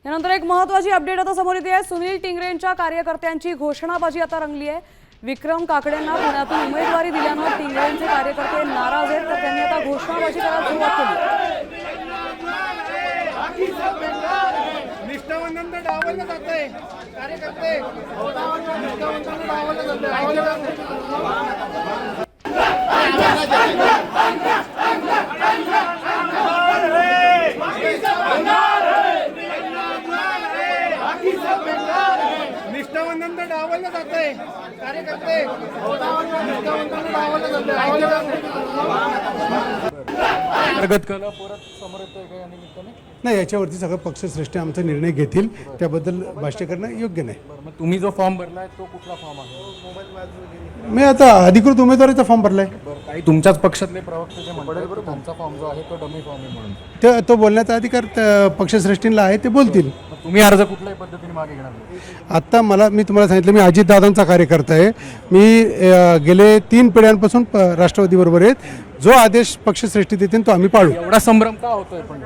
यानंतर एक महत्त्वाची अपडेट आता समोर येते आहे। सुनील टिंगरेंच्या कार्यकर्त्यांची घोषणाबाजी आता रंगली आहे। विक्रम काकडेंना पुण्यातून उमेदवारी दिल्यानं टिंगरेंचे कार्यकर्ते नाराज आहेत, तर त्यांनी आता घोषणाबाजी करायला सुरुवात केली। निष्ठावंतांना डावललं जातंय, कार्यकर्ते निष्ठावंतांना डावललं जातंय। निष्ठावंतांना डावललं जातंय, कार्यकर्ते निष्ठावंतांना डावललं जातंय। अंतर्गत कला परत समोर येतोय का या निमित्ताने? नाही, याच्यावरती सगळं पक्षश्रेष्ठी आमचा निर्णय घेतील, त्याबद्दल भाष्य करणं योग्य नाही। बरं, मग तुम्ही जो फॉर्म भरलाय तो कुठला फॉर्म आहे? मी आता अधिकृत उमेदवारीचा फॉर्म भरलाय। बरं, काही तुमच्याच पक्षातले प्रवक्ते जे म्हणतात बरं त्यांचा फॉर्म जो आहे तो डमी फॉर्म आहे म्हणून तो बोलण्याचा अधिकार पक्षश्रेष्ठींना आहे, ते बोलतील। मग तुम्ही अर्ज कुठल्याही पद्धतीने मागे घेणार नाही? आत्ता मी तुम्हाला सांगितलं, मी अजितदादांचा कार्यकर्ता आहे। मी गेले 3 पिढ्यांपासून राष्ट्रवादीबरोबर आहेत। जो आदेश पक्षश्रेष्ठी देतील तो आम्ही पाळू। एवढा संभ्रम का होतोय पण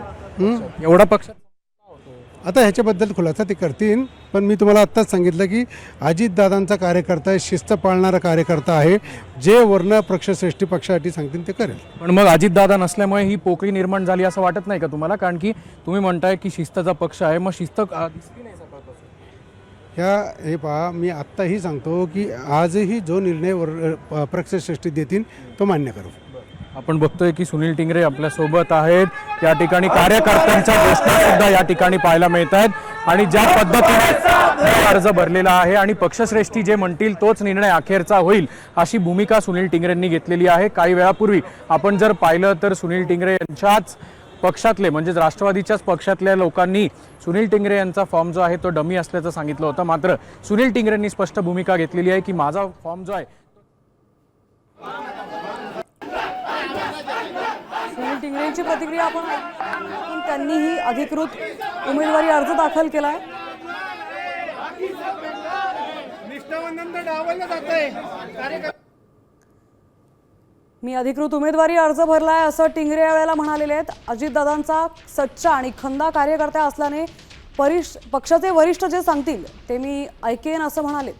एवढा पक्षात का होतोय? आता ह्याच्याबद्दल खुलासा ते करतील, पण मी तुम्हाला आत्ताच सांगितलं की अजितदादांचा कार्यकर्ता आहे, शिस्त पाळणारा कार्यकर्ता आहे। जे वर्ण पक्षश्रेष्ठी पक्षासाठी सांगतील ते करेल। पण मग अजितदादा नसल्यामुळे ही पोकळी निर्माण झाली असं वाटत नाही का तुम्हाला? कारण की तुम्ही म्हणताय की शिस्तचा पक्ष आहे, मग शिस्त दिसली नाही सकाळपासून। हे पहा, मी आत्ताही सांगतो की आजही जो निर्णय पक्षश्रेष्ठी देतील तो मान्य करू। आपण बघतोय की सुनील टिंगरे आपल्या सोबत आहेत। या ठिकाणी कार्यकर्त्यांच्या घोषणा सुद्धा या ठिकाणी पाहायला मिळत आहेत आणि ज्या पद्धतीने अर्ज भरलेला आहे आणि पक्षश्रेष्ठी जे म्हणतील तोच निर्णय अखेरचा होईल अशी भूमिका सुनील टिंगरेंनी घेतलेली आहे। काही वेळापूर्वी आपण जर पाहिलं तर सुनील टिंगरे यांच्याच पक्षातले म्हणजे राष्ट्रवादीच्याच पक्षातल्या लोकांनी सुनील टिंगरे यांचा फॉर्म जो आहे तो डमी असल्याचं सांगितलं होतं। मात्र सुनील टिंगरेंनी स्पष्ट भूमिका घेतलेली आहे की माझा फॉर्म जो आहे सुनील टिंगरेंची प्रतिक्रिया आपण त्यांनीही अधिकृत उमेदवारी अर्ज दाखल केलाय। निष्ठावंतांना डावललं जातंय, कार्यकर्ते मी अधिकृत उमेदवारी अर्ज भरलाय असं टिंगरे यावेळेला म्हणालेले आहेत। अजितदादांचा सच्चा आणि खंदा कार्यकर्ता असल्याने पक्षाचे वरिष्ठ जे सांगतील ते मी ऐकेन असं म्हणालेत।